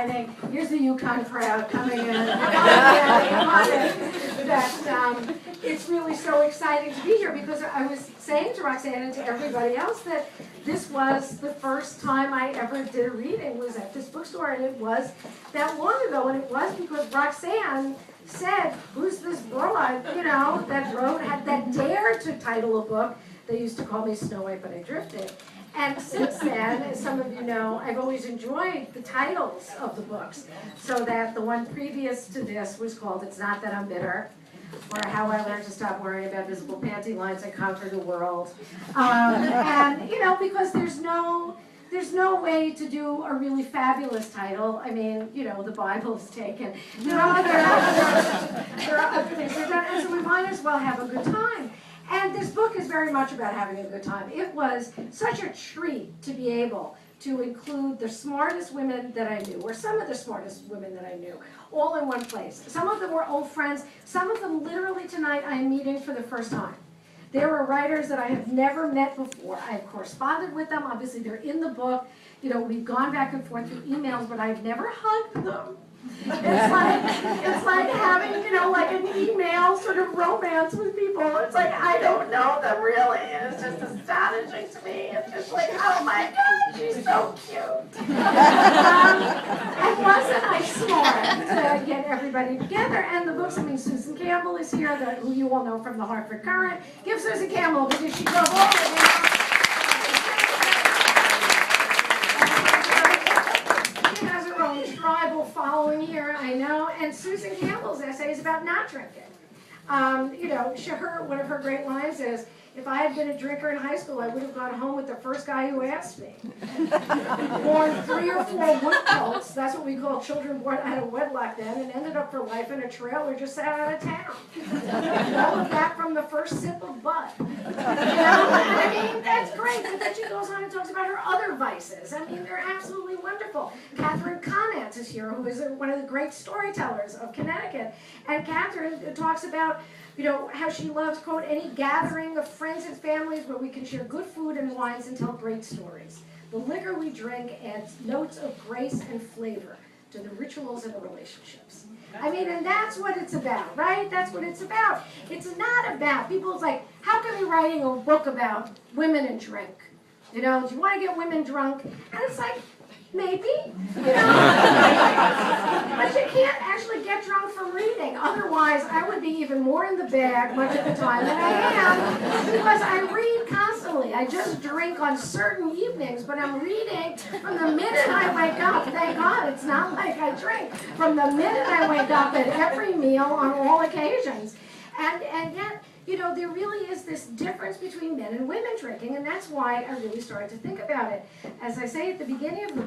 exciting. Here's the Yukon crowd coming in. That it's really so exciting to be here because I was saying to Roxanne and to everybody else that this was the first time I ever did a reading was at this bookstore, and it was that long ago, and it was because Roxanne said, who's this broad, that dared to title a book. They used to call me Snow White, but I drifted. And since then, as some of you know, I've always enjoyed the titles of the books. So that the one previous to this was called It's Not That I'm Bitter, or How I Learned to Stop Worrying About Visible Panty Lines and Conquer the World. Because there's no way to do a really fabulous title. I mean, the Bible is taken. There are other things like that, and so we might as well have a good time. And this book is very much about having a good time. It was such a treat to be able to include the smartest women that I knew, or some of the smartest women that I knew, all in one place. Some of them were old friends. Some of them literally tonight I'm meeting for the first time. There were writers that I have never met before. I have corresponded with them. Obviously, they're in the book. We've gone back and forth through emails, but I've never hugged them. It's like having, like an email sort of romance with people. It's like, I don't know them really. And it's just astonishing to me. It's just like, oh my God, she's so cute. And wasn't I smart to get everybody together? And the books, Susan Campbell is here, who you all know from the Hartford Courant. Give Susan Campbell because she drove all of it. Tribal following here, I know, and Susan Campbell's essay is about not drinking. One of her great lines is, if I had been a drinker in high school, I would have gone home with the first guy who asked me. Born 3 or 4 wood cults, that's what we call children born out of wedlock then, and ended up for life in a trailer just sat out of town. All of that from the first sip of bud. That's great, but then she goes on and talks about her other vices. They're absolutely wonderful. Catherine Conant is here, who is one of the great storytellers of Connecticut. And Catherine talks about how she loves, quote, any gathering of friends and families where we can share good food and wines and tell great stories. The liquor we drink adds notes of grace and flavor to the rituals and the relationships. And that's what it's about, right? That's what it's about. It's not about, people's like, how come you're writing a book about women and drink? Do you want to get women drunk? And it's like, maybe, but you can't actually get drunk from reading. Otherwise, I would be even more in the bag much of the time than I am, because I read constantly. I just drink on certain evenings, but I'm reading from the minute I wake up. Thank God, it's not like I drink. From the minute I wake up at every meal on all occasions. And yet, there really is this difference between men and women drinking, and that's why I really started to think about it. As I say at the beginning of the